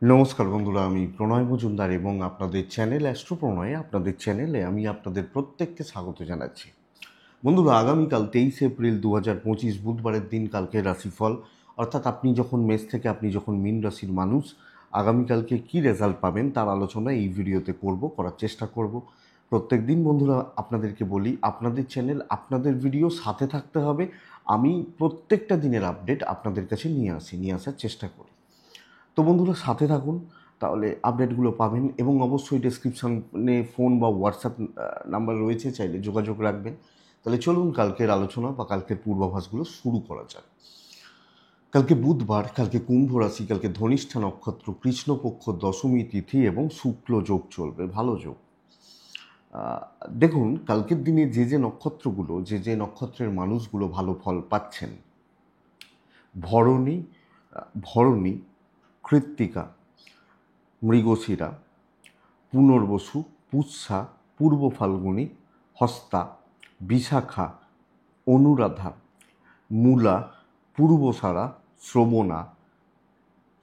নমস্কার বন্ধুরা, আমি প্রণয় মজুমদার এবং আপনাদের চ্যানেল অ্যাস্ট্রো প্রণয়ে আপনাদের চ্যানেলে আমি আপনাদের প্রত্যেককে স্বাগত জানাচ্ছি। বন্ধুরা, আগামীকাল 23 এপ্রিল 2025 বুধবারের দিন কালকের রাশিফল, অর্থাৎ আপনি যখন মেষ থেকে আপনি যখন মীন রাশির মানুষ আগামীকালকে কি রেজাল্ট পাবেন তার আলোচনা এই ভিডিওতে করার চেষ্টা করব। প্রত্যেক দিন বন্ধুরা আপনাদেরকে বলি, আপনাদের চ্যানেল আপনাদের ভিডিও সাথে থাকতে হবে। আমি প্রত্যেকটা দিনের আপডেট আপনাদের কাছে নিয়ে আসার চেষ্টা করি। তো বন্ধুরা সাথে থাকুন, তাহলে আপডেটগুলো পাবেন এবং অবশ্যই ডেসক্রিপশনে ফোন বা হোয়াটসঅ্যাপ নাম্বার রয়েছে, চাইলে যোগাযোগ রাখবেন। তাহলে চলুন কালকের আলোচনা বা কালকের পূর্বাভাসগুলো শুরু করা যাক। কালকে বুধবার, কালকে কুম্ভ রাশি, কালকে ধনিষ্ঠা নক্ষত্র, কৃষ্ণপক্ষ দশমী তিথি এবং শুক্ল যোগ চলবে, ভালো যোগ। দেখুন কালকের দিনে যে নক্ষত্রগুলো, যে নক্ষত্রের মানুষগুলো ভালো ফল পাচ্ছেন: ভরণী, ভরণী, কৃত্তিকা, মৃগশিরা, পুনর্বসু, পুষ্যা, পূর্ব ফাল্গুনী, হস্তা, বিশাখা, অনুরাধা, মূলা, পূর্বসারা, শ্রবণা,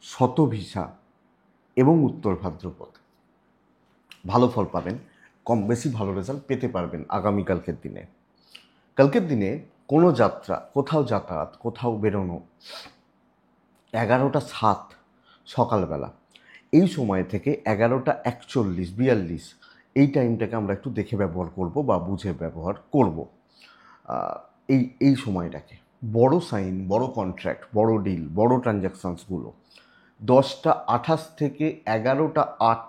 শতভিসা এবং উত্তর ভাদ্রপদ ভালো ফল পাবেন, কম বেশি ভালো রেজাল্ট পেতে পারবেন আগামীকালকের দিনে। কালকের দিনে কোনো যাত্রা, কোথাও যাতায়াত, কোথাও বেরোনো 11টা 7 সকালবেলা, এই সময় থেকে 11টা 41 42 এই টাইমটাকে আমরা একটু দেখে ব্যবহার করব বা বুঝে ব্যবহার করব। এই সময়টাকে বড় সাইন, বড় কন্ট্রাক্ট, বড় ডিল, বড় ট্রানজ্যাকশানসগুলো 10টা 28 থেকে 11টা 8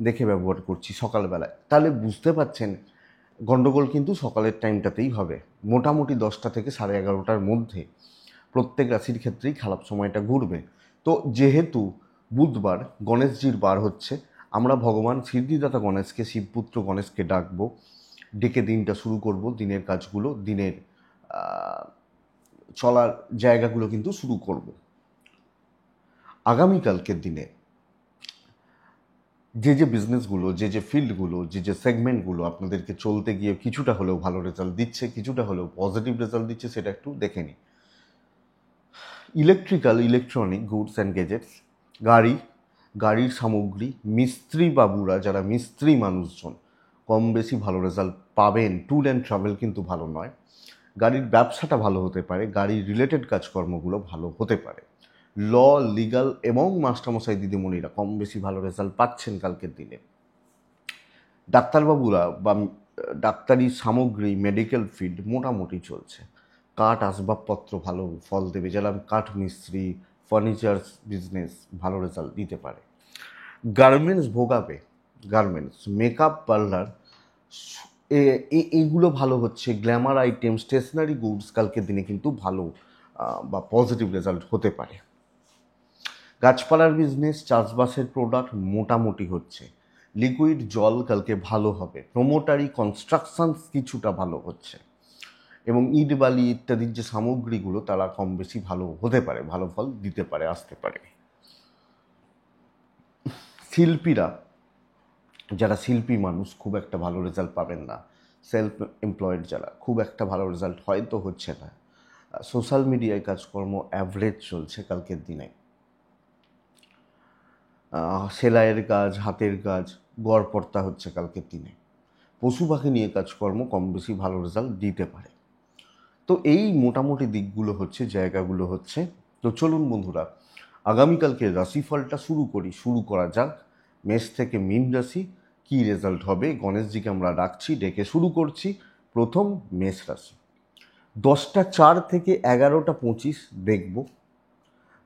দেখে ব্যবহার করছি সকালবেলায়। তাহলে বুঝতে পারছেন গণ্ডগোল কিন্তু সকালের টাইমটাতেই হবে। মোটামুটি 10টা থেকে 11:30টার মধ্যে প্রত্যেক রাশির ক্ষেত্রেই খারাপ সময়টা ঘুরবে। তো যেহেতু বুধবার গণেশজির বার হচ্ছে, আমরা ভগবান সিদ্ধিদাতা গণেশকে, শিবপুত্র গণেশকে ডাকবো, ডেকে দিনটা শুরু করব। দিনের কাজগুলো, দিনের চলার জায়গাগুলো কিন্তু শুরু করব। আগামীকালকের দিনে যে বিজনেসগুলো, যে ফিল্ডগুলো, যে সেগমেন্টগুলো আপনাদেরকে চলতে গিয়ে কিছুটা হলেও ভালো রেজাল্ট দিচ্ছে, কিছুটা হলেও পজিটিভ রেজাল্ট দিচ্ছে, সেটা একটু দেখে নিই। ইলেকট্রনিক গুডস অ্যান্ড গ্যাজেটস, গাড়ির সামগ্রী, মিস্ত্রি বাবুরা, যারা মিস্ত্রি মানুষজন কম বেশি ভালো রেজাল্ট পাবেন। ট্যুর অ্যান্ড ট্রাভেল কিন্তু ভালো নয়। গাড়ির ব্যবসাটা ভালো হতে পারে, গাড়ি রিলেটেড কাজকর্মগুলো ভালো হতে পারে। ল, লিগাল এবং মাস্টারমশাই দিদিমণিরা কম বেশি ভালো রেজাল্ট পাচ্ছেন কালকের দিনে। ডাক্তারবাবুরা বা ডাক্তারি সামগ্রী, মেডিকেল ফিল্ড মোটামুটি চলছে। কাঠ আসবাবপত্র ভালো ফল দেবে, যারা কাঠ মিস্ত্রি, ফার্নিচার্স বিজনেস ভালো রেজাল্ট দিতে পারে। গার্মেন্টস ভোগাবে, গার্মেন্টস, মেকআপ পার্লার, এইগুলো ভালো হচ্ছে। গ্ল্যামার আইটেম, স্টেশনারি গুডস কালকের দিনে কিন্তু ভালো বা পজিটিভ রেজাল্ট হতে পারে। গাছপালার বিজনেস, চাষবাসের প্রোডাক্ট মোটামুটি হচ্ছে। লিকুইড জল কালকে ভালো হবে। প্রোমোটারি কনস্ট্রাকশনস কিছুটা ভালো হচ্ছে এবং ইট বালি ইত্যাদির যে সামগ্রীগুলো তারা কম বেশি ভালো হতে পারে, ভালো ফল দিতে পারে, আসতে পারে। শিল্পীরা, যারা শিল্পী মানুষ খুব একটা ভালো রেজাল্ট পাবেন না। সেলফ এমপ্লয়েড যারা, খুব একটা ভালো রেজাল্ট হয়তো হচ্ছে না। সোশ্যাল মিডিয়ায় কাজকর্ম অ্যাভারেজ চলছে কালকের দিনে। সেলাইয়ের কাজ, হাতের কাজ গড়পড়তা হচ্ছে কালকের দিনে। পশু পাখি নিয়ে কাজকর্ম কম বেশি ভালো রেজাল্ট দিতে পারে। তো এই মোটামুটি দিকগুলো হচ্ছে, জায়গাগুলো হচ্ছে। তো চলুন বন্ধুরা আগামীকালকে রাশিফলটা শুরু করা যাক। মেষ থেকে মীন রাশি কী রেজাল্ট হবে, গণেশজিকে আমরা ডাকছি, ডেকে শুরু করছি। প্রথম মেষ রাশি, 10টা 4 থেকে 11টা 25 দেখব।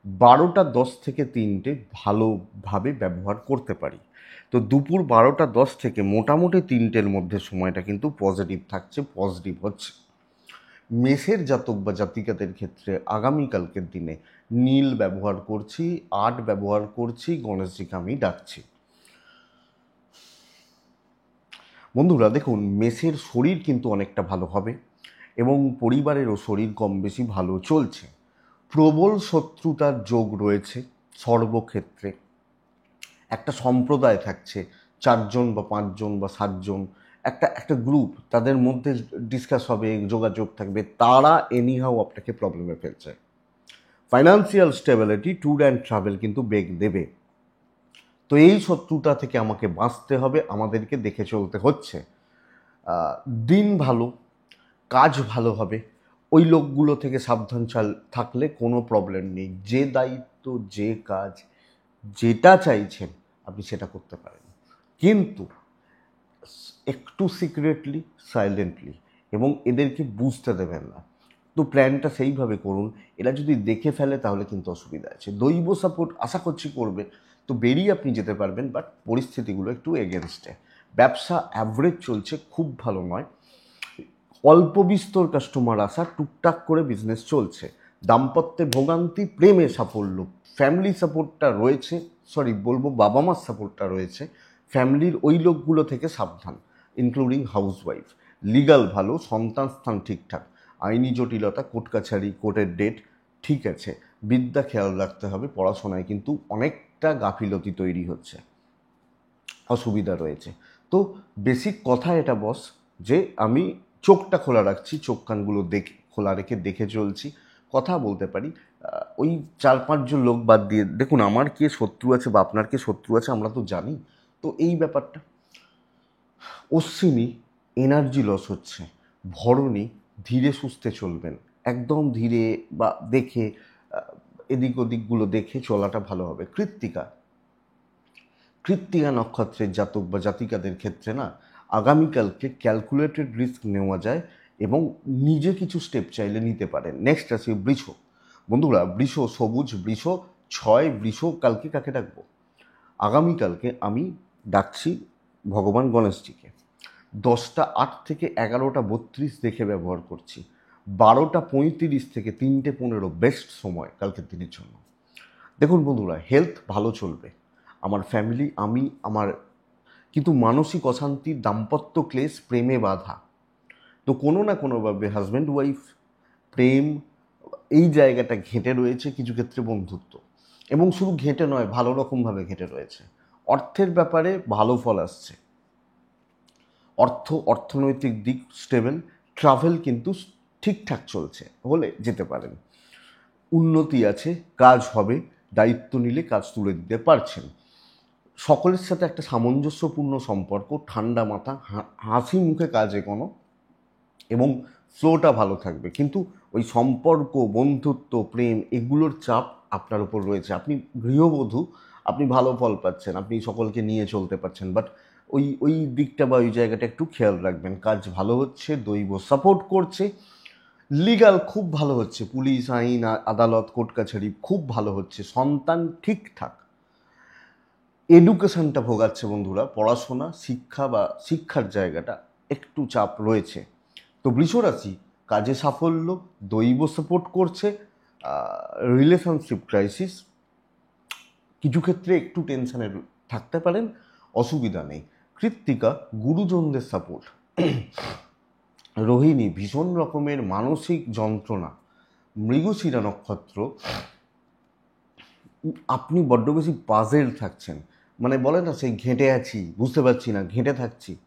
12টা 10 থেকে 3টে ভালোভাবে ব্যবহার করতে পারি। তো দুপুর 12টা 10 থেকে মোটামুটি 3টের মধ্যে সময়টা কিন্তু পজিটিভ থাকছে, পজিটিভ হচ্ছে। মেষের জাতক বা জাতিকাদের ক্ষেত্রে আগামীকালকের দিনে নীল ব্যবহার করছি, 8 ব্যবহার করছি, গণেশজিকে আমি ডাকছি। বন্ধুরা দেখুন, মেষের শরীর কিন্তু অনেকটা ভালো হবে এবং পরিবারেরও শরীর কম বেশি ভালো চলছে। প্রবল শত্রুতার যোগ রয়েছে সর্বক্ষেত্রে। একটা সম্প্রদায় থাকছে, 4জন বা 5জন বা 7জন, একটা গ্রুপ, তাদের মধ্যে ডিসকাস হবে, যোগাযোগ থাকবে, তারা এনিহাও আপনাকে প্রবলেমে ফেলছে। Financial stability, tour and travel কিন্তু বেগ দেবে। তো এই শত্রুতা থেকে আমাকে বাঁচতে হবে, আমাদেরকে দেখে চলতে হচ্ছে। দিন ভালো, কাজ ভালো হবে, ওই লোকগুলো থেকে সাবধান থাকলে কোনো প্রবলেম নেই। যে দায়িত্ব, যে কাজ, যেটা চাইছেন আপনি সেটা করতে পারেন, কিন্তু একটু সিক্রেটলি, সাইলেন্টলি, এবং এদেরকে বুঝতে দেবেন না। তো প্ল্যানটা সেইভাবে করুন, এরা যদি দেখে ফেলে তাহলে কিন্তু অসুবিধা আছে। দৈব সাপোর্ট আশা করছি করবে, তো বেরিয়ে আপনি যেতে পারবেন, বাট পরিস্থিতিগুলো একটু এগেনস্টে। ব্যবসা অ্যাভারেজ চলছে, খুব ভালো নয়। অল্প বিস্তর কাস্টমার আসা, টুকটাক করে বিজনেস চলছে। দাম্পত্যে ভোগান্তি, প্রেমে সাফল্য, ফ্যামিলি সাপোর্টটা রয়েছে, বলবো বাবা মার সাপোর্টটা রয়েছে। ফ্যামিলির ওই লোকগুলো থেকে সাবধান, ইনক্লুডিং হাউসওয়াইফ। লিগাল ভালো, সন্তান স্থান ঠিকঠাক। আইনি জটিলতা, কোর্ট কাছারি, কোর্টের ডেট ঠিক আছে। বিদ্যা খেয়াল রাখতে হবে, পড়াশোনায় কিন্তু অনেকটা গাফিলতি তৈরি হচ্ছে, অসুবিধা রয়েছে। তো বেসিক কথা এটা বস, যে আমি চোখটা খোলা রাখছি, চোখ কানগুলো খোলা রেখে দেখে চলছি, কথা বলতে পারি। ওই 4-5 জন লোক বাদ দিয়ে দেখুন, আমার কে শত্রু আছে বা আপনার কে শত্রু আছে আমরা তো জানি। তো এই ব্যাপারটা। অশ্বিনী, এনার্জি লস হচ্ছে। ভরণী, ধীরে সুস্থে চলবেন, একদম ধীরে বা দেখে, এদিক ওদিকগুলো দেখে চলাটা ভালো হবে। কৃত্তিকা নক্ষত্রের জাতক বা জাতিকাদের ক্ষেত্রে না, আগামীকালকে ক্যালকুলেটেড রিস্ক নেওয়া যায় এবং নিজে কিছু স্টেপ চাইলে নিতে পারেন। নেক্সট আছে বৃষ। বন্ধুরা, বৃষ সবুজ, বৃষ 6, বৃষ কালকে কাকে ডাকবো? আগামীকালকে আমি ডাকছি ভগবান গণেশজিকে। 10টা 8 থেকে 11টা 32 দেখে ব্যবহার করছি। 12টা 35 থেকে 3টে 15 বেস্ট সময় কালকের দিনের জন্য। দেখুন বন্ধুরা, হেলথ ভালো চলবে, আমার ফ্যামিলি, আমি, আমার, কিন্তু মানসিক অশান্তি, দাম্পত্য ক্লেশ, প্রেমে বাধা। তো কোনো না কোনোভাবে হাজব্যান্ড ওয়াইফ, প্রেম, এই জায়গাটা ঘেঁটে রয়েছে, কিছু ক্ষেত্রে বন্ধুত্ব, এবং শুধু ঘেঁটে নয়, ভালো রকমভাবে ঘেঁটে রয়েছে। অর্থের ব্যাপারে ভালো ফল আসছে, অর্থনৈতিক দিক স্টেবল। ট্রাভেল কিন্তু ঠিকঠাক চলছে, হলে যেতে পারেন। উন্নতি আছে, কাজ হবে, দায়িত্ব নিলে কাজ তুলে দিতে পারছেন। সকলের সাথে একটা সামঞ্জস্যপূর্ণ সম্পর্ক, ঠান্ডা মাথা, হাসি মুখে কাজে কোনো, এবং ফ্লোটা ভালো থাকবে। কিন্তু ওই সম্পর্ক, বন্ধুত্ব, প্রেম, এগুলোর চাপ আপনার উপর রয়েছে। আপনি গৃহবধূ, আপনি ভালো ফল পাচ্ছেন, আপনি সকলকে নিয়ে চলতে পারছেন, বাট ওই দিকটা বা ওই জায়গাটা একটু খেয়াল রাখবেন। কাজ ভালো হচ্ছে, দৈব সাপোর্ট করছে। লিগাল খুব ভালো হচ্ছে, পুলিশ, আইন, আদালত, কোর্ট কাছারি খুব ভালো হচ্ছে। সন্তান ঠিকঠাক। এডুকেশনটা ভোগাচ্ছে বন্ধুরা, পড়াশোনা, শিক্ষা বা শিক্ষার জায়গাটা একটু চাপ রয়েছে। তো বৃষ রাশি, কাজে সাফল্য, দৈব সাপোর্ট করছে। রিলেশনশিপ ক্রাইসিস, কিছু ক্ষেত্রে একটু টেনশনে থাকতে পারেন, অসুবিধা নেই। কৃত্তিকা, গুরুজনদের সাপোর্ট। রোহিণী, ভীষণ রকমের মানসিক যন্ত্রণা। মৃগশিরা নক্ষত্র, আপনি বড্ড বেশি পাজেল থাকছেন, মানে বলে না সেই ঘেঁটে আছি, বুঝতে পারছি না, ঘেঁটে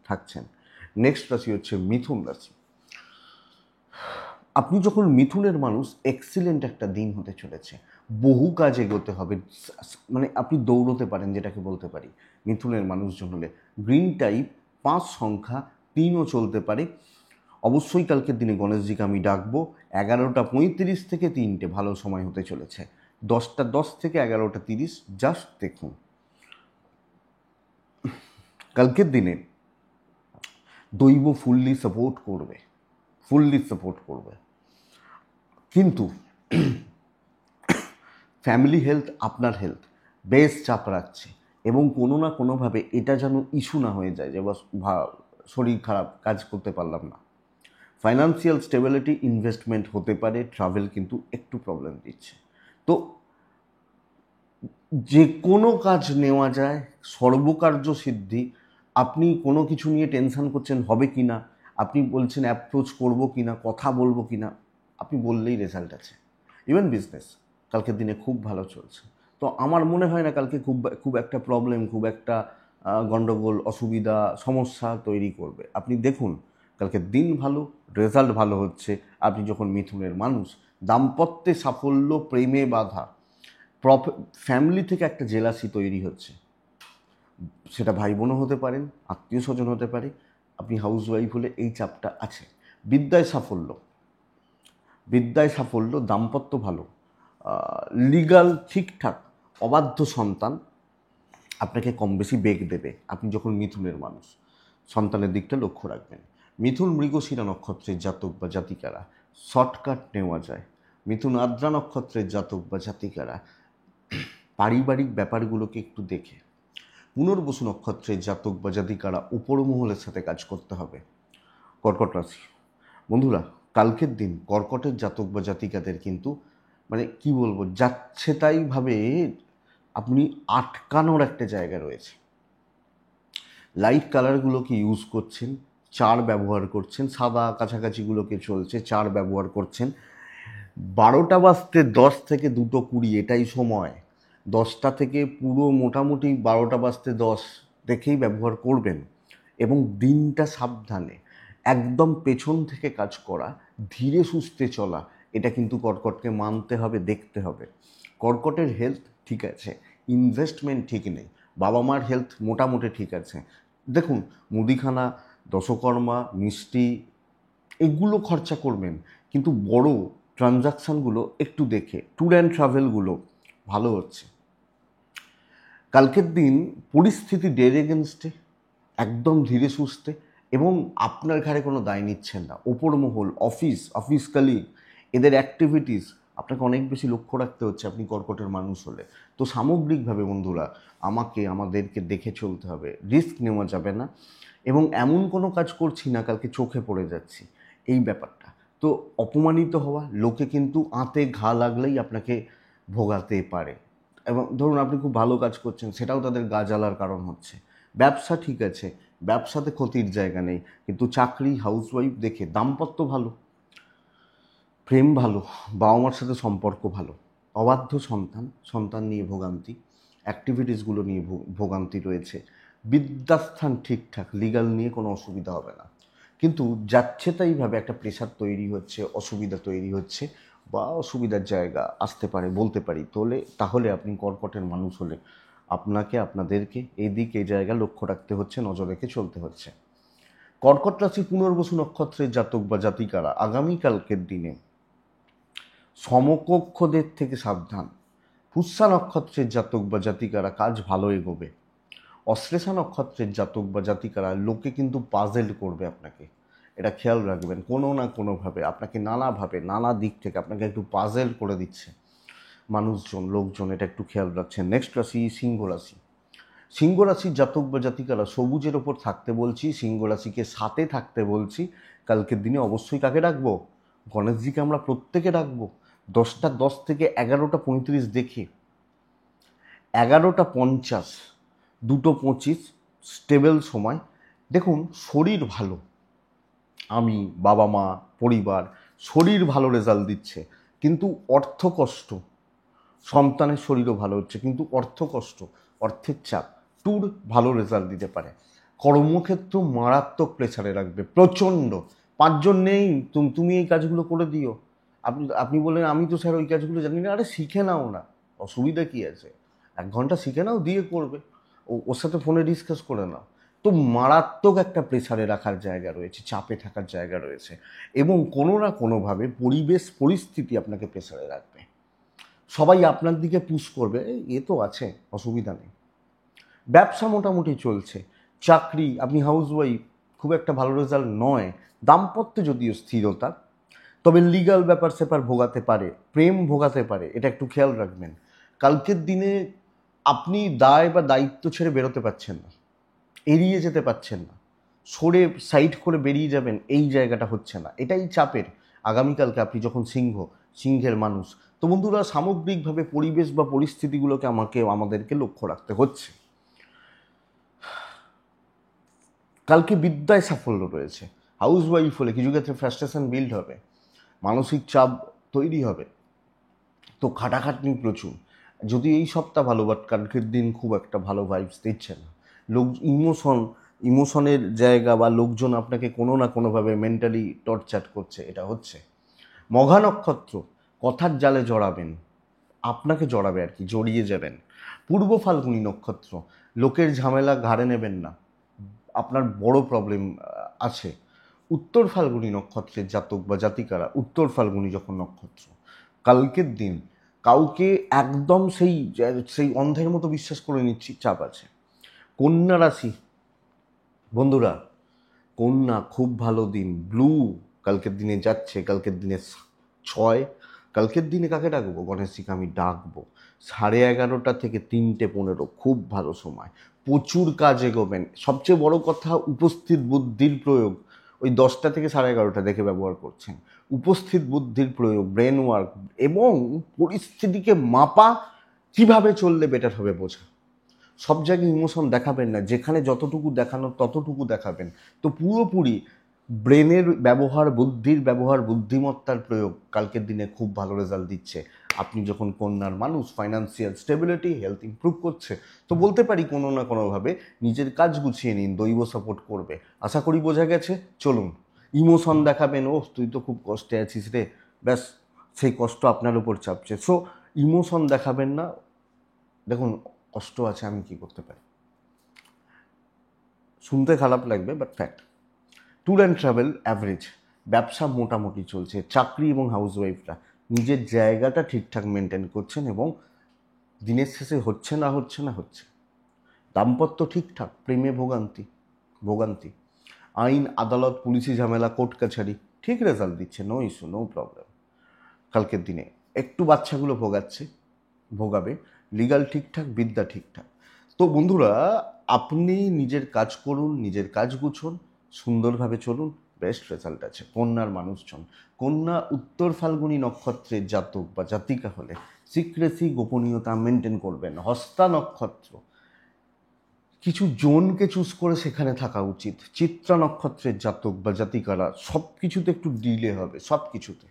থাকছেন। নেক্সট রাশি হচ্ছে মিথুন রাশি। আপনি যখন মিথুনের মানুষ, এক্সিলেন্ট একটা দিন হতে চলেছে, বহু কাজ এগোতে হবে, মানে আপনি দৌড়তে পারেন, যেটাকে বলতে পারি মিথুনের মানুষজন হলে। গ্রিন টাইপ, 5 সংখ্যা, 3ও চলতে পারে। অবশ্যই কালকের দিনে গণেশজিকে আমি ডাকবো। 11টা 35 থেকে 3টে ভালো সময় হতে চলেছে। 10টা 10 থেকে 11টা 30 জাস্ট দেখুন। কালকের দিনে দৈব ফুললি সাপোর্ট করবে, কিন্তু ফ্যামিলি হেলথ, আপনার হেলথ বেশ চাপ রাখছে, এবং কোনো না কোনোভাবে এটা যেন ইস্যু না হয়ে যায় যে বাস শরীর খারাপ, কাজ করতে পারলাম না। ফাইন্যান্সিয়াল স্টেবিলিটি, ইনভেস্টমেন্ট হতে পারে। ট্রাভেল কিন্তু একটু প্রবলেম দিচ্ছে। তো যে কোনো কাজ নেওয়া যায়, সর্বকার্য সিদ্ধি। আপনি কোনো কিছু নিয়ে টেনশন করছেন হবে কি না, আপনি বলছেন অ্যাপ্রোচ করবো কি না, কথা বলবো কি না, আপনি বললেই রেজাল্ট আছে। ইভেন বিজনেস কালকের দিনে খুব ভালো চলছে। তো আমার মনে হয় না কালকে খুব একটা প্রবলেম, খুব একটা গণ্ডগোল, অসুবিধা, সমস্যা তৈরি করবে। আপনি দেখুন কালকের দিন ভালো, রেজাল্ট ভালো হচ্ছে। আপনি যখন মিথুনের মানুষ, দাম্পত্যে সাফল্য, প্রেমে বাধা, ফ্যামিলি থেকে একটা জেলাসি তৈরি হচ্ছে। সেটা ভাই বোনও হতে পারেন, আত্মীয় স্বজন হতে পারে। আপনি হাউসওয়াইফ হলে এই চাপটা আছে। বিদ্যায় সাফল্য, বিদ্যায় সাফল্য, দাম্পত্য ভালো, লিগাল ঠিকঠাক, অবাধ্য সন্তান আপনাকে কম বেশি বেগ দেবে। আপনি যখন মিথুনের মানুষ, সন্তানের দিকটা লক্ষ্য রাখবেন। মিথুন মৃগশিরা নক্ষত্রের জাতক বা জাতিকারা শর্টকাট নেওয়া যায়। মিথুন আদ্রা নক্ষত্রের জাতক বা জাতিকারা পারিবারিক ব্যাপারগুলোকে একটু দেখে। পুনর্বসু নক্ষত্রের জাতক বা জাতিকারা উপরমহলের সাথে কাজ করতে হবে। কর্কট রাশি বন্ধুরা, কালকের দিন কর্কটের জাতক বা জাতিকাদের কিন্তু মানে কি বলবো, যাচ্ছে তাইভাবে আপনি আটকানোর একটা জায়গা রয়েছে। লাইট কালারগুলোকে ইউজ করছেন, চার ব্যবহার করছেন, সাদা কাছাকাছিগুলোকে চলছে, চার ব্যবহার করছেন। 12:10 থেকে 2:20 এটাই সময়। 10টা থেকে পুরো মোটামুটি 12:10 দেখেই ব্যবহার করবেন। এবং দিনটা সাবধানে, একদম পেছন থেকে কাজ করা, ধীরে সুস্থে চলা, এটা কিন্তু কর্কটকে মানতে হবে, দেখতে হবে। কর্কটের হেলথ ঠিক আছে, ইনভেস্টমেন্ট ঠিক নেই। বাবা মার হেলথ মোটামুটি ঠিক আছে। দেখুন, মুদিখানা, দশকর্মা, মিষ্টি এগুলো খরচা করবেন, কিন্তু বড় ট্রানজাকশানগুলো একটু দেখে। ট্যুর অ্যান্ড ট্রাভেলগুলো ভালো হচ্ছে। কালকের দিন পরিস্থিতি ডের এগেনস্টে, একদম ধীরে সুস্থে, এবং আপনার ঘাড়ে কোনো দায় নিচ্ছেন না। ওপর মহল, অফিস কালিগ, এদের অ্যাক্টিভিটিস আপনাকে অনেক বেশি লক্ষ্য রাখতে হচ্ছে আপনি কর্কটের মানুষ হলে। তো সামগ্রিকভাবে বন্ধুরা, আমাদেরকে দেখে চলতে হবে, রিস্ক নেওয়া যাবে না। এবং এমন কোনো কাজ করছি না কালকে চোখে পড়ে যাচ্ছি, এই ব্যাপারটা। তো অপমানিত হওয়া, লোকে কিন্তু আঁতে ঘা লাগলেই আপনাকে ভোগাতে পারে। এবং ধরুন আপনি খুব ভালো কাজ করছেন, সেটাও তাদের গা জ্বালার কারণ হচ্ছে। ব্যবসা ঠিক আছে, ব্যবসাতে ক্ষতির জায়গা নেই, কিন্তু চাকরি, হাউসওয়াইফ দেখে। দাম্পত্য ভালো, প্রেম ভালো, বাবা মার সাথে সম্পর্ক ভালো। অবাধ্য সন্তান নিয়ে ভোগান্তি, অ্যাক্টিভিটিসগুলো নিয়ে ভোগান্তি রয়েছে। বিদ্যাস্থান ঠিকঠাক, লিগাল নিয়ে কোনো অসুবিধা হবে না। কিন্তু যাচ্ছে তাইভাবে একটা প্রেশার তৈরি হচ্ছে, অসুবিধা তৈরি হচ্ছে, বা অসুবিধার জায়গা আসতে পারে বলতে পারি। তাহলে আপনি কর্কটের মানুষ হলে আপনাদেরকে এই দিক এই জায়গা লক্ষ্য রাখতে হচ্ছে, নজর রেখে চলতে হচ্ছে। কর্কট রাশি পুনর্বসু নক্ষত্রের জাতক বা জাতিকারা আগামীকালকের দিনে সমকক্ষদের থেকে সাবধান। পুষ্যা নক্ষত্রের জাতক বা জাতিকারা কাজ ভালো এগোবে। অশ্লেষা নক্ষত্রের জাতক বা জাতিকারা লোকে কিন্তু পাজেল করবে আপনাকে, এটা খেয়াল রাখবেন। কোনো না কোনোভাবে আপনাকে নানাভাবে, নানা দিক থেকে আপনাকে একটু পাজেল করে দিচ্ছে লোকজন, এটা একটু খেয়াল রাখছেন। নেক্সট রাশি সিংহ রাশি। সিংহ রাশির জাতক বা জাতিকারা সবুজের ওপর থাকতে বলছি, সিংহ রাশিকে সাথে থাকতে বলছি। কালকের দিনে অবশ্যই কাকে রাখবো? গণেশজিকে আমরা প্রত্যেকে রাখবো। 10:10 থেকে 11:35 দেখে 11:50, 2:25 স্টেবল সময়। দেখুন, শরীর ভালো, আমি, বাবা মা, পরিবার, শরীর ভালো রেজাল্ট দিচ্ছে, কিন্তু অর্থ কষ্ট। সন্তানের শরীরও ভালো হচ্ছে, কিন্তু অর্থ কষ্ট, অর্থের চাপ। ট্যুর ভালো রেজাল্ট দিতে পারে। কর্মক্ষেত্র মারাত্মক প্রেসারে রাখবে, প্রচণ্ড। 5জন নেই, তুমি এই কাজগুলো করে দিও। আপনি বললেন আমি তো স্যার ওই কাজগুলো জানি না। আরে শিখে নাও না, অসুবিধা কী আছে? 1 ঘন্টা শিখে নাও, দিয়ে করবে। ওর সাথে ফোনে ডিসকাস করে নাও। তো মারাত্মক একটা প্রেসারে রাখার জায়গা রয়েছে, চাপে থাকার জায়গা রয়েছে, এবং কোনো না কোনোভাবে পরিস্থিতি আপনাকে প্রেসারে রাখবে। সবাই আপনার দিকে পুশ করবে, এ তো আছে, অসুবিধা নেই। ব্যবসা মোটামুটি চলছে। চাকরি, আপনি হাউসওয়াইফ, খুব একটা ভালো রেজাল্ট নয়। দাম্পত্যে যদিও স্থিরতা, তবে লিগাল ব্যাপার স্যাপার ভোগাতে পারে, প্রেম ভোগাতে পারে, এটা একটু খেয়াল রাখবেন। কালকের দিনে আপনি দায় বা দায়িত্ব ছেড়ে বেরোতে পারছেন না, এড়িয়ে যেতে পারছেন না, সরে সাইড করে বেরিয়ে যাবেন, এই জায়গাটা হচ্ছে না, এটাই চাপের। আগামীকালকে আপনি যখন সিংহের মানুষ, তো বন্ধুরা সামগ্রিকভাবে পরিবেশ বা পরিস্থিতিগুলোকে আমাদেরকে লক্ষ্য রাখতে হচ্ছে। কালকে বিদ্যায় সাফল্য রয়েছে। হাউসওয়াইফ হলে কিছু ক্ষেত্রে ফ্রাস্ট্রেশন বিল্ড হবে, মানসিক চাপ তৈরি হবে, তো খাটাখাটনি প্রচুর। যদি এই সপ্তাহ ভালো, বাট কালকের দিন খুব একটা ভালো ভাইবস দিচ্ছে না। ইমোশনের জায়গা বা লোকজন আপনাকে কোনো না কোনোভাবে মেন্টালি টর্চার করছে, এটা হচ্ছে। মঘা নক্ষত্র, কথার জালে জড়াবেন, আপনাকে জড়াবে আর কি, জড়িয়ে যাবেন। পূর্ব ফাল্গুনী নক্ষত্র, লোকের ঝামেলা ঘাড়ে নেবেন না, আপনার বড় প্রবলেম আছে। উত্তর ফাল্গুনী নক্ষত্রের জাতক বা জাতিকারা, উত্তর ফাল্গুনী যখন নক্ষত্র, কালকের দিন কাউকে একদম সেই অন্ধের মতো বিশ্বাস করে নিচ্ছি, চাপ আছে। কন্যা রাশি, বন্ধুরা কন্যা খুব ভালো দিন, ব্লু কালকের দিনে যাচ্ছে, কালকের দিনে 6, কালকের দিনে কাকে ডাকবো, গণেশজিকে আমি ডাকবো 11:30 থেকে 3:15, খুব ভালো সময়, প্রচুর কাজ এগোবেন। সবচেয়ে বড় কথা, উপস্থিত বুদ্ধির প্রয়োগ ওই 10টা থেকে 11:30 দেখে ব্যবহার করছেন। উপস্থিত বুদ্ধির প্রয়োগ, ব্রেন ওয়ার্ক এবং পরিস্থিতিকে মাপা, কিভাবে চললে বেটার হবে বোঝা। সব জায়গায় ইমোশন দেখাবেন না, যেখানে যতটুকু দেখানোর ততটুকু দেখাবেন। তো পুরোপুরি ব্রেনের ব্যবহার, বুদ্ধির ব্যবহার, বুদ্ধিমত্তার প্রয়োগ কালকের দিনে খুব ভালো রেজাল্ট দিচ্ছে। আপনি যখন কন্যার মানুষ, ফাইন্যান্সিয়াল স্টেবিলিটি, হেলথ ইমপ্রুভ করছে, তো বলতে পারি কোনো না কোনোভাবে নিজের কাজ গুছিয়ে নিন, দৈব সাপোর্ট করবে। আশা করি বোঝা গেছে। চলুন, ইমোশন দেখাবেন, ও তুই তো খুব কষ্টে আছিস রে, ব্যাস সেই কষ্ট আপনার উপর চাপছে, সো ইমোশন দেখাবেন না। দেখুন, কষ্ট আছে, আমি কি করতে পারি, শুনতে খারাপ লাগবে but fact. Tour and travel average, ব্যবসা মোটামুটি চলছে। চাকরি এবং হাউসওয়াইফরা নিজের জায়গাটা ঠিকঠাক মেনটেন করছেন এবং দিনের শেষে হচ্ছে না হচ্ছে। দাম্পত্য ঠিকঠাক, প্রেমে ভোগান্তি ভোগান্তি। আইন, আদালত, পুলিশি ঝামেলা, কোর্ট কাছারি ঠিক রেজাল্ট দিচ্ছে, নো ইস্যু, নো প্রবলেম। কালকের দিনে একটু বাচ্চাগুলো ভোগাবে, লিগাল ঠিকঠাক, বিদ্যা ঠিকঠাক। তো বন্ধুরা, আপনি নিজের কাজ করুন, নিজের কাজ গুছুন, সুন্দরভাবে চলুন, বেস্ট রেজাল্ট আছে। কন্যার মানুষজন, কন্যা উত্তর ফাল্গুনী নক্ষত্রের জাতক বা জাতিকা হলে সিক্রেসি, গোপনীয়তা মেনটেন করবেন। হস্তা নক্ষত্র, কিছু জোনকে চুজ করে সেখানে থাকা উচিত। চিত্রা নক্ষত্রের জাতক বা জাতিকারা সব কিছুতে একটু ডিলে হবে, সব কিছুতে।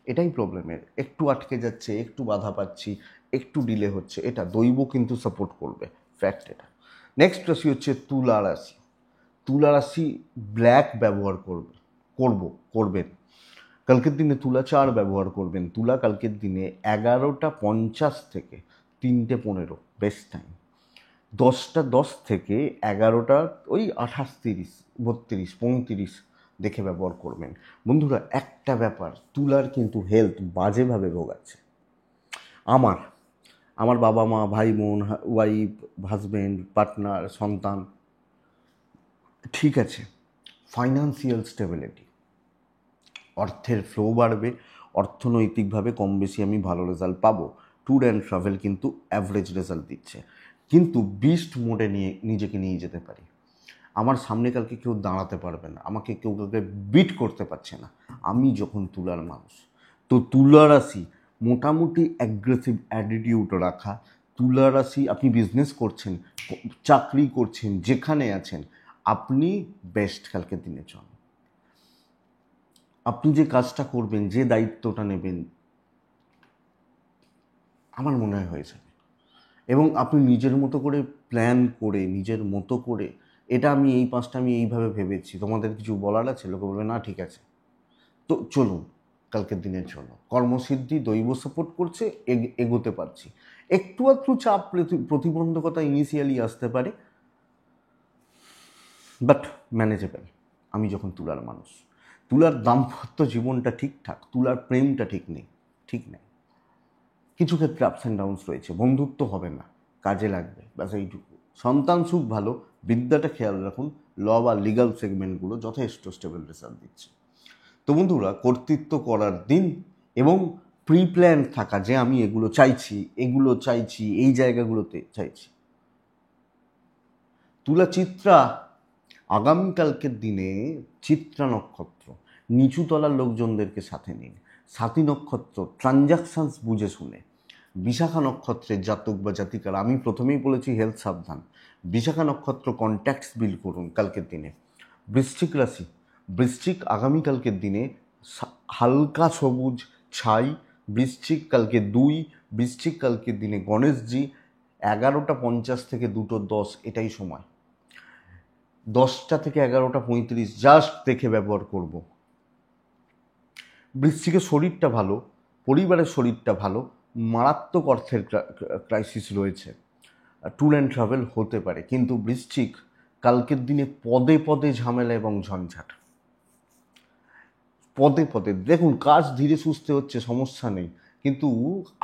এটাই প্রবলেমের, একটু আটকে যাচ্ছে, একটু বাধা পাচ্ছি, একটু ডিলে হচ্ছে, এটা দৈব কিন্তু সাপোর্ট করবে, ফ্যাক্ট এটা। নেক্সট রাশি হচ্ছে তুলা রাশি। তুলা রাশি ব্ল্যাক ব্যবহার করবেন কালকের দিনে। তুলা 4 ব্যবহার করবেন। তুলা কালকের দিনে 11:50 থেকে 3:15 বেস্ট টাইম। 10:10 থেকে 11টা ওই 28, 30, 32, 35 দেখে ব্যবহার করবেন। বন্ধুরা, একটা ব্যাপার, তুলার কিন্তু হেলথ বাজেভাবে ভোগাচ্ছে। আমার বাবা মা, ভাই বোন, ওয়াইফ, হাজব্যান্ড, পার্টনার, সন্তান ঠিক আছে। ফাইন্যান্সিয়াল স্টেবিলিটি, অর্থের ফ্লো বাড়বে, অর্থনৈতিকভাবে কম বেশি আমি ভালো রেজাল্ট পাবো। ট্যুর অ্যান্ড ট্রাভেল কিন্তু অ্যাভারেজ রেজাল্ট দিচ্ছে, কিন্তু বিস্ট মোডে নিজেকে নিয়ে যেতে পারি। আমার সামনে কালকে কেউ দাঁড়াতে পারবে না, আমাকে কেউ কাউকে বিট করতে পারছে না, আমি যখন তুলার মানুষ। তো তুলা রাশি মোটামুটি অ্যাগ্রেসিভ অ্যাটিটিউড রাখা। তুলা রাশি, আপনি বিজনেস করছেন, চাকরি করছেন, যেখানে আছেন, আপনি বেস্ট কালকের দিনে চল। আপনি যে কাজটা করবেন, যে দায়িত্বটা নেবেন, আমার মনে হয় হয়ে যাবে। এবং আপনি নিজের মতো করে প্ল্যান করে, নিজের মতো করে, এটা আমি এই 5টা আমি এইভাবে ভেবেছি, তোমাদের কিছু বলার আছে, লোকে বলবে না ঠিক আছে। তো চলুন, কালকের দিনের জন্য কর্মসিদ্ধি, দৈব সাপোর্ট করছে, এগোতে পারছি। একটু আধটু চাপ, প্রতিবন্ধকতা ইনিশিয়ালি আসতে পারে, বাট ম্যানেজেবল। আমি যখন তুলার মানুষ, তুলার দাম্পত্য জীবনটা ঠিকঠাক, তুলার প্রেমটা ঠিক নেই। কিছু ক্ষেত্রে আপস অ্যান্ড ডাউনস রয়েছে, বন্ধুত্ব হবে না, কাজে লাগবে, ব্যাস এইটুকু। সন্তান সুখ ভালো, বিদ্যাটা খেয়াল রাখুন, ল বা লিগাল সেগমেন্টগুলো যথেষ্ট স্টেবল রেজাল্ট দিচ্ছে। তো বন্ধুরা, কর্তৃত্ব করার দিন এবং প্রি প্ল্যান থাকা, যে আমি এগুলো চাইছি, এই জায়গাগুলোতে চাইছি। তুলা চিত্রা, আগামীকালকের দিনে চিত্রা নক্ষত্র, নিচুতলার লোকজনদেরকে সাথে নিন। স্বাতী নক্ষত্র, ট্রানজাকশানস বুঝে শুনে। বিশাখা নক্ষত্রের জাতক বা জাতিকারা, আমি প্রথমেই বলেছি হেলথ সাবধান। বিশাখা নক্ষত্র, কন্ট্যাক্টস বিল্ড করুন কালকের দিনে। বৃশ্চিক রাশি, বৃশ্চিক আগামীকালকের দিনে হালকা সবুজ ছাই। বৃশ্চিক কালকে 2, বৃশ্চিক কালকের দিনে গণেশজি 11:50 থেকে 2:10 এটাই সময়। 10টা থেকে 11:35 জাস্ট দেখে ব্যবহার করব। বৃশ্চিকের শরীরটা ভালো, পরিবারের শরীরটা ভালো, মারাত্মক অর্থের ক্রাইসিস রয়েছে। ট্যুর অ্যান্ড ট্রাভেল হতে পারে। কিন্তু বৃশ্চিক কালকের দিনে পদে পদে ঝামেলা এবং ঝঞ্ঝাট, পদে পদে দেখুন, কাজ ধীরে সুস্থে হচ্ছে, সমস্যা নেই, কিন্তু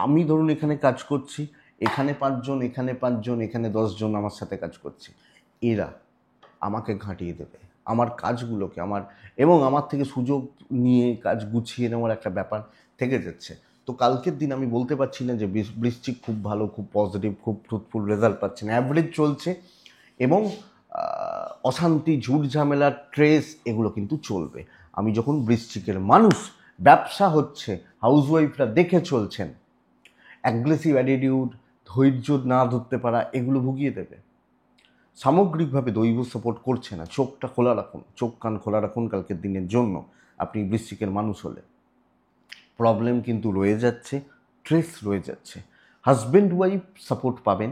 আমি ধরুন এখানে কাজ করছি, এখানে 5 জন, এখানে 5 জন, এখানে 10 জন আমার সাথে কাজ করছে, এরা আমাকে ঘাঁটিয়ে দেবে আমার কাজগুলোকে, এবং আমার থেকে সুযোগ নিয়ে কাজ গুছিয়ে নেওয়ার একটা ব্যাপার থেকে যাচ্ছে। তো কালকের দিন আমি বলতে পারছি না যে বৃশ্চিক খুব ভালো, খুব পজিটিভ, খুব ফ্রুটফুল রেজাল্ট পাচ্ছে না, অ্যাভারেজ চলছে। এবং অশান্তি, ঝুট ঝামেলা, ট্রেস এগুলো কিন্তু চলবে। আমি যখন বৃশ্চিকের মানুষ, ব্যবসা হচ্ছে, হাউসওয়াইফরা দেখে চলছেন, অ্যাগ্রেসিভ অ্যাটিটিউড, ধৈর্য না ধরতে পারা, এগুলো ভুগিয়ে দেবে। সামগ্রিকভাবে দৈব সাপোর্ট করছে না, চোখটা খোলা রাখুন, চোখ কান খোলা রাখুন কালকের দিনের জন্য। আপনি বৃশ্চিকের মানুষ হলে প্রবলেম কিন্তু রয়ে যাচ্ছে, স্ট্রেস রয়ে যাচ্ছে। হাজব্যান্ড ওয়াইফ সাপোর্ট পাবেন,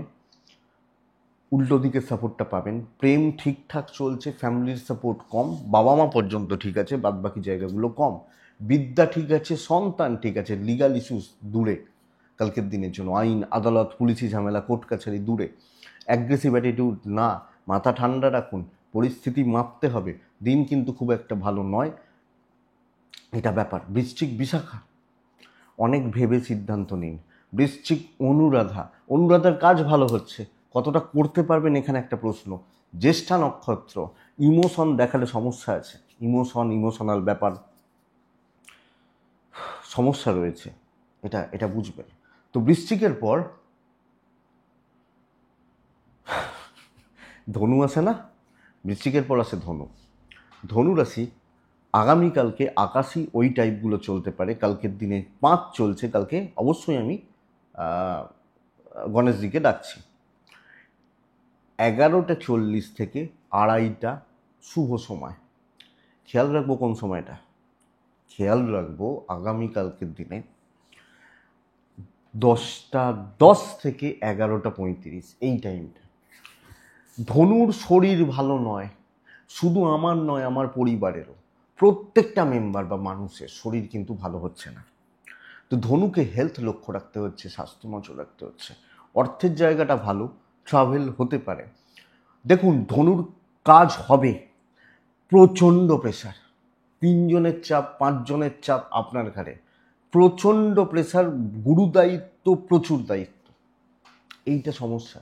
উল্টো দিকের সাপোর্টটা পাবেন। প্রেম ঠিকঠাক চলছে, ফ্যামিলির সাপোর্ট কম, বাবা মা পর্যন্ত ঠিক আছে, বাদ বাকি জায়গাগুলো কম। বিদ্যা ঠিক আছে, সন্তান ঠিক আছে, লিগাল ইস্যুস দূরে কালকের দিনের জন্য, আইন আদালত, পুলিশি ঝামেলা, কোর্ট কাছারি দূরে। অ্যাগ্রেসিভ অ্যাটিটিউড না, মাথা ঠান্ডা রাখুন, পরিস্থিতি মাপতে হবে, দিন কিন্তু খুব একটা ভালো নয়, এটা ব্যাপার। বৃশ্চিক বিশাখা, অনেক ভেবে সিদ্ধান্ত নিন। বৃশ্চিক অনুরাধার কাজ ভালো হচ্ছে, কতটা করতে পারবেন এখানে একটা প্রশ্ন। জ্যেষ্ঠা নক্ষত্র, ইমোশন দেখালে সমস্যা আছে, ইমোশনাল ব্যাপার, সমস্যা রয়েছে, এটা বুঝবেন। তো বৃশ্চিকের পর ধনু আসে না, বৃশ্চিকের পর আসে ধনু। ধনু রাশি আগামীকালকে আকাশী ওই টাইপগুলো চলতে পারে। কালকের দিনে 5 চলছে, কালকে অবশ্যই আমি গণেশজিকে ডাকছি। 11:40 থেকে 2:30 শুভ সময়। খেয়াল রাখবো কোন সময়টা, খেয়াল রাখবো আগামীকালকের দিনে 10:10 থেকে 11:35 এই টাইমটা। ধনুর শরীর ভালো নয়, শুধু আমার নয়, আমার পরিবারেরও প্রত্যেকটা মেম্বার বা মানুষের শরীর কিন্তু ভালো হচ্ছে না। তো ধনুকে হেলথ লক্ষ্য রাখতে হচ্ছে, স্বাস্থ্য নজর রাখতে হচ্ছে। অর্থের জায়গাটা ভালো, ট্রাভেল হতে পারে। দেখুন, ধনুর কাজ হবে, প্রচণ্ড প্রেশার, 3 জনের চাপ, 5 জনের চাপ আপনার ঘাড়ে, প্রচণ্ড প্রেশার, গুরু দায়িত্ব, প্রচুর দায়িত্ব, এইটা সমস্যা।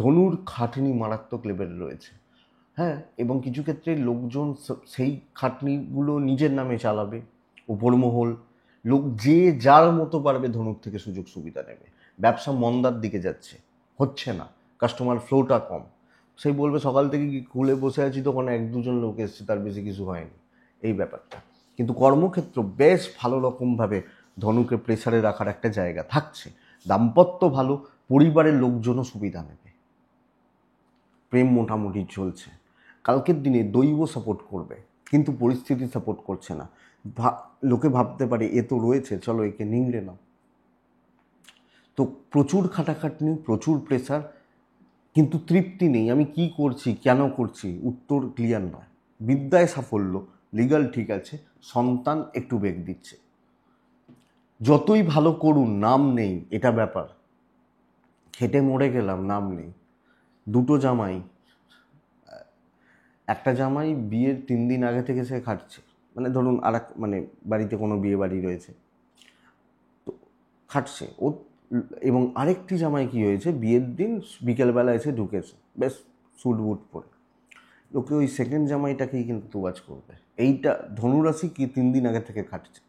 ধনুর খাটনি মারাত্মক লেভেলে রয়েছে, হ্যাঁ, এবং কিছু ক্ষেত্রে লোকজন সেই খাটনিগুলো নিজের নামে চালাবে, উপরমহল লোক যে যার মতো পারবে ধনুর থেকে সুযোগ সুবিধা নেবে। ব্যবসা মন্দার দিকে যাচ্ছে, হচ্ছে না, কাস্টমার ফ্লোটা কম। সেই বলবে সকাল থেকে কি খুলে বসে আছি, তখন 1-2 জন লোক এসছে, তার বেশি কিছু হয়নি, এই ব্যাপারটা। কিন্তু কর্মক্ষেত্র বেশ ভালো রকমভাবে ধনুকে প্রেসারে রাখার একটা জায়গা থাকছে। দাম্পত্য ভালো, পরিবারের লোকজনও সুবিধা নেবে, প্রেম মোটামুটি চলছে। কালকের দিনে দৈব সাপোর্ট করবে, কিন্তু পরিস্থিতি সাপোর্ট করছে না। লোকে ভাবতে পারে এ তো রয়েছে, চলো একে নিংড়ে নাও। তো প্রচুর খাটাখাটনি, প্রচুর প্রেসার, কিন্তু তৃপ্তি নেই। আমি কি করছি, কেন করছি, উত্তর ক্লিয়ার নয়। বিদ্যায় সাফল্য, লিগাল ঠিক আছে, সন্তান একটু বেগ দিচ্ছে। যতই ভালো করুন, নাম নেই, এটা ব্যাপার। খেটে মরে গেলাম, নাম নেই। 2টো জামাই, একটা জামাই বিয়ের 3 দিন আগে থেকে সে খাটছে, মানে ধরুন মানে বাড়িতে কোনো বিয়ে বাড়ি রয়েছে তো খাটছে ও, এবং আরেকটি জামাই কি হয়েছে, বিয়ের দিন বিকেলবেলা এসে ঢুকেছে বেশ স্যুট বুট পরে। লোকে ওই সেকেন্ড জামাইটাকেই কিন্তু তুবাজ করবে। এইটা ধনুরাশি কি 3 দিন আগে থেকে খাটছে,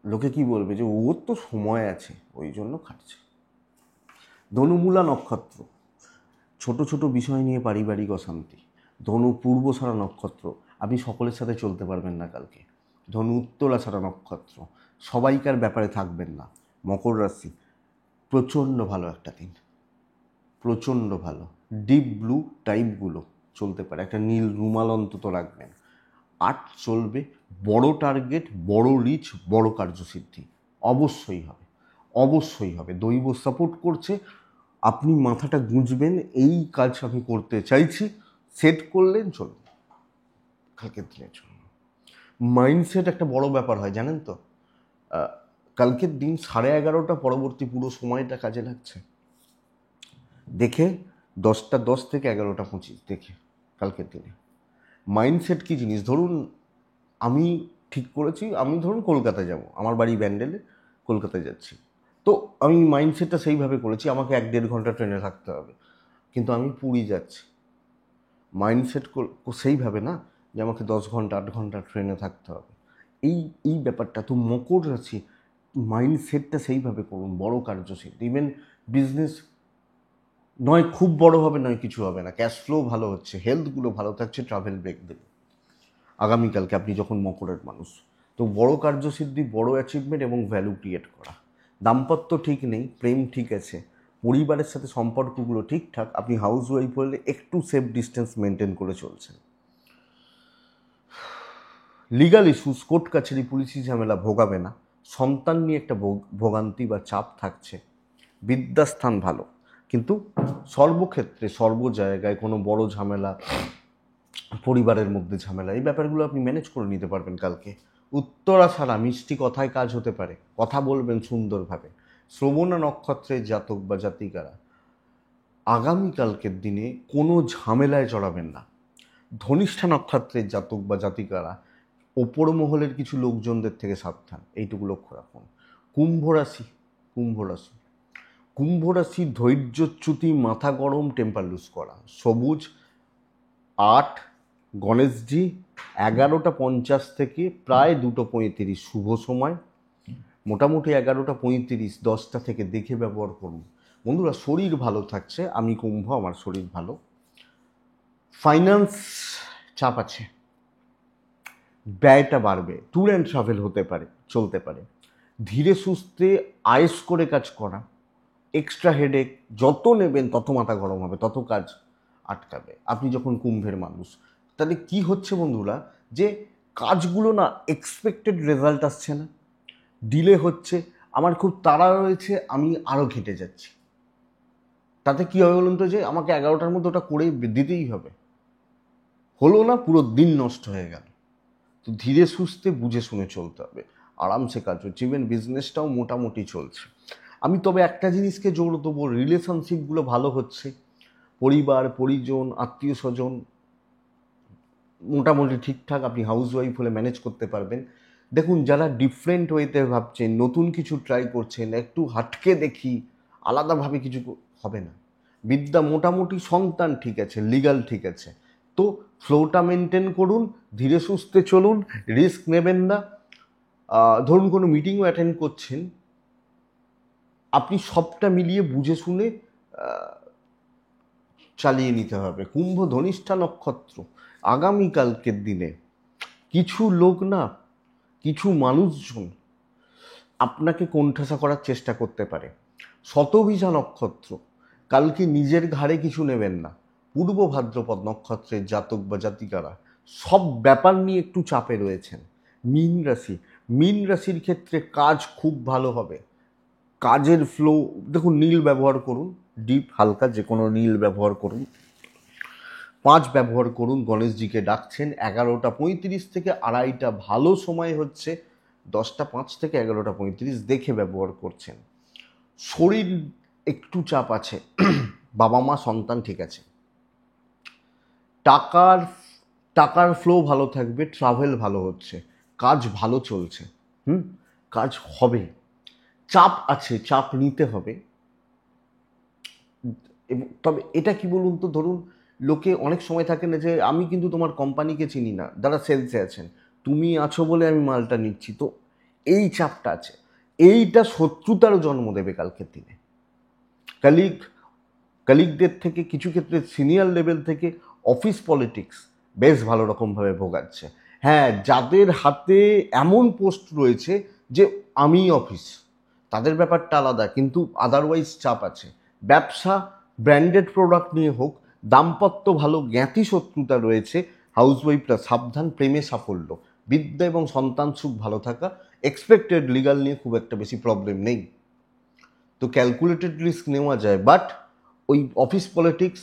লোকে কি বলবে যে ওর তো সময় আছে, ওই জন্য খাটছে। ধনুমূলা নক্ষত্র, ছোট ছোট বিষয় নিয়ে পারিবারিক অশান্তি। ধনু পূর্বসারা নক্ষত্র, আপনি সকলের সাথে চলতে পারবেন না কালকে। ধনু উত্তরাষাঢ়া নক্ষত্র, সবাইকার ব্যাপারে থাকবেন না। মকর রাশি, প্রচণ্ড ভালো একটা দিন, প্রচণ্ড ভালো। ডিপ ব্লু টাইপগুলো চলতে পারে, একটা নীল রুমাল অন্তত রাখবেন। 8 চলবে, বড় টার্গেট, বড় রিচ, বড় কার্যসিদ্ধি অবশ্যই হবে, অবশ্যই হবে। দৈব সাপোর্ট করছে, আপনি মাথাটা গুঁজবেন, এই কাজ আমি করতে চাইছি, সেট করলেন, চলবে কালকের দিনের জন্য। মাইন্ডসেট একটা বড় ব্যাপার হয়, জানেন তো। কালকের দিন 11:30 পরবর্তী পুরো সময়টা কাজে লাগছে। দেখে 10:10 থেকে 11:25 দেখে কালকের দিনে মাইন্ডসেট কী জিনিস। ধরুন আমি ঠিক করেছি, আমি ধরুন কলকাতায় যাব, আমার বাড়ি ব্যান্ডেলে, কলকাতায় যাচ্ছি, তো আমি মাইন্ডসেটটা সেইভাবে করেছি আমাকে 1-1.5 ঘন্টা ট্রেনে থাকতে হবে, কিন্তু আমি পুরী যাচ্ছি, মাইন্ডসেট সেইভাবে না যে আমাকে 10 ঘন্টা 8 ঘন্টা ট্রেনে থাকতে হবে। এই এই ব্যাপারটা তো মকর রাশি, মাইন্ডসেটটা সেইভাবে করুন। বড় কার্যসিদ্ধি, ইভেন বিজনেস নয় খুব বড় হবে, নয় কিছু হবে না, ক্যাশ ফ্লো ভালো হচ্ছে, হেলথগুলো ভালো থাকছে, ট্রাভেল ব্রেক দেবে আগামীকালকে আপনি যখন মকরের মানুষ। তো বড় কার্যসিদ্ধি, বড় অ্যাচিভমেন্ট এবং ভ্যালু ক্রিয়েট করা। দাম্পত্য ঠিক নেই, প্রেম ঠিক আছে, পরিবারের সাথে সম্পর্কগুলো ঠিকঠাক, আপনি হাউস ওয়াইফ হলে একটু সেফ ডিস্টেন্স মেনটেন করে চলছেন। লিগাল ইস্যুস, কোর্ট কাছারি, পুলিশি ঝামেলা ভোগাবে না, সন্তান নিয়ে একটা ভোগান্তি বা চাপ থাকছে। বিদ্যাস্থান ভালো, কিন্তু সর্বক্ষেত্রে সর্ব জায়গায় কোনো বড় ঝামেলা, পরিবারের মধ্যে ঝামেলা, এই ব্যাপারগুলো আপনি ম্যানেজ করে নিতে পারবেন কালকে। উত্তরা ছাড়া মিষ্টি কথায় কাজ হতে পারে, কথা বলবেন সুন্দরভাবে। শ্রবণা নক্ষত্রের জাতক বা জাতিকারা আগামীকালকের দিনে কোনো ঝামেলায় জড়াবেন না। ধনিষ্ঠা নক্ষত্রের জাতক বা জাতিকারা ওপর মহলের কিছু লোকজনদের থেকে সাবধান, এইটুকু লক্ষ্য রাখুন। কুম্ভ রাশি, কুম্ভ রাশি ধৈর্যচ্যুতি, মাথা গরম, টেম্পার লুজ করা। সবুজ 8 গণেশজি 11:50 থেকে প্রায় 2:35 শুভ সময়, মোটামুটি 11:35 10টা থেকে দেখে ব্যবহার করুন। বন্ধুরা শরীর ভালো থাকছে, আমি কুম্ভ, আমার শরীর ভালো। ফাইন্যান্স চাপ আছে, ব্যয়টা বাড়বে, ট্যুর অ্যান্ড ট্রাভেল হতে পারে, চলতে পারে। ধীরে সুস্থে আয়েস করে কাজ করা, এক্সট্রা হেডেক যত নেবেন তত মাথা গরম হবে, তত কাজ আটকাবে। আপনি যখন কুম্ভের মানুষ, তাহলে কি হচ্ছে বন্ধুরা, যে কাজগুলো না এক্সপেক্টেড রেজাল্ট আসছে না, ডিলে হচ্ছে, আমার খুব তাড়া রয়েছে, আমি আরও ঘেঁটে যাচ্ছি। তাতে কী হবে বলুন তো, যে আমাকে 11টার মধ্যে ওটা করে দিতেই হবে, হলো না, পুরো দিন নষ্ট হয়ে গেল। তো ধীরে সুস্থে বুঝে শুনে চলতে হবে, আরামসে কাজ হচ্ছে, ইভেন বিজনেসটাও মোটামুটি চলছে। আমি তবে একটা জিনিসকে জোর দেবো, রিলেশনশিপগুলো ভালো হচ্ছে, পরিবার পরিজন আত্মীয় স্বজন মোটামুটি ঠিকঠাক, আপনি হাউস ওয়াইফ হলে ম্যানেজ করতে পারবেন। দেখুন যারা ডিফারেন্ট ওয়েতে ভাবছেন, নতুন কিছু ট্রাই করছেন, একটু হাটকে দেখি, আলাদাভাবে কিছু হবে না। বিদ্যা মোটামুটি, সন্তান ঠিক আছে, লিগাল ঠিক আছে, তো ফ্লোটা মেনটেন করুন, ধীরে সুস্থে চলুন, রিস্ক নেবেন না। ধরুন কোনো মিটিংও অ্যাটেন্ড করছেন, আপনি সবটা মিলিয়ে বুঝে শুনে চালিয়ে নিতে হবে। কুম্ভ ধনিষ্ঠা নক্ষত্র আগামীকালকের দিনে কিছু লোক না, কিছু মানুষজন আপনাকে কোণঠাসা করার চেষ্টা করতে পারে। শতভিষা নক্ষত্র কালকে নিজের ঘাড়ে কিছু নেবেন না। পূর্ব ভাদ্রপদ নক্ষত্রের জাতক বা জাতিকারা সব ব্যাপার নিয়ে একটু চাপে রয়েছেন। মীন রাশির ক্ষেত্রে কাজ খুব ভালো হবে, কাজের ফ্লো দেখুন, নীল ব্যবহার করুন, ডিপ হালকা যে কোনো নীল ব্যবহার করুন। 5 ব্যবহার করুন, গণেশজিকে ডাকছেন। 11:35 থেকে 2:30 ভালো সময় হচ্ছে, 10:05 থেকে 11:35 দেখে ব্যবহার করছেন। শরীর একটু চাপ আছে, বাবা মা সন্তান ঠিক আছে। টাকার ফ্লো ভালো থাকবে, ট্রাভেল ভালো হচ্ছে, কাজ ভালো চলছে, কাজ হবে। চাপ আছে, চাপ নিতে হবে। তবে এটা কি বলুন তো, ধরুন লোকে অনেক সময় থাকে না যে আমি কিন্তু তোমার কোম্পানিকে চিনি না, যারা সেলসে আছেন, তুমি আছো বলে আমি মালটা নিচ্ছি, তো এই চাপটা আছে, এইটা শত্রুতারও জন্ম দেবে কালকের দিনে। কালিগদের থেকে, কিছু ক্ষেত্রে সিনিয়র লেভেল থেকে, অফিস পলিটিক্স বেশ ভালো রকমভাবে ভোগাচ্ছে। হ্যাঁ, যাদের হাতে এমন পোস্ট রয়েছে যে আমি অফিস, তাদের ব্যাপারটা আলাদা, কিন্তু আদারওয়াইজ চাপ আছে। ব্যবসা ব্র্যান্ডেড প্রোডাক্ট নিয়ে হোক, দাম্পত্য ভালো, জ্ঞাতি শত্রুতা রয়েছে, হাউসওয়াইফরা সাবধান, প্রেমে সাফল্য, বিদ্যা এবং সন্তান সুখ ভালো থাকা, এক্সপেক্টেড লিগাল নিয়ে খুব একটা বেশি প্রবলেম নেই। তো ক্যালকুলেটেড রিস্ক নেওয়া যায়, বাট ওই অফিস পলিটিক্স,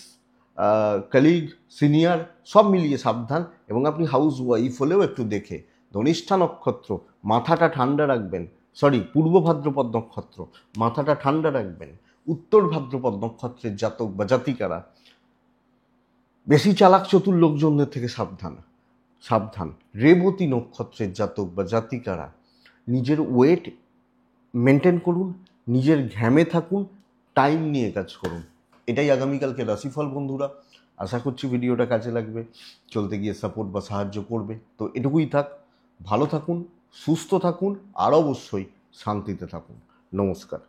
কলিগ, সিনিয়র সব মিলিয়ে সাবধান। এবং আপনি হাউস ওয়াইফ হলেও একটু দেখে। ধনিষ্ঠা নক্ষত্র মাথাটা ঠান্ডা রাখবেন, পূর্ব ভাদ্রপদ নক্ষত্র মাথাটা ঠান্ডা রাখবেন, উত্তর ভাদ্রপদ নক্ষত্রের জাতক বা জাতিকারা বেশি চালাক চতুর লোকজনদের থেকে সাবধান সাবধান। রেবতী নক্ষত্রের জাতক বা জাতিকারা নিজের ওয়েট মেনটেন করুন, নিজের ঘ্যামে থাকুন, টাইম নিয়ে কাজ করুন। এটাই আগামীকালকে রাশিফল বন্ধুরা। আশা করছি ভিডিওটা কাজে লাগবে, চলতে গিয়ে সাপোর্ট বা সাহায্য করবে। তো এটুকুই থাক, ভালো থাকুন, সুস্থ থাকুন, আর অবশ্যই শান্তিতে থাকুন। নমস্কার।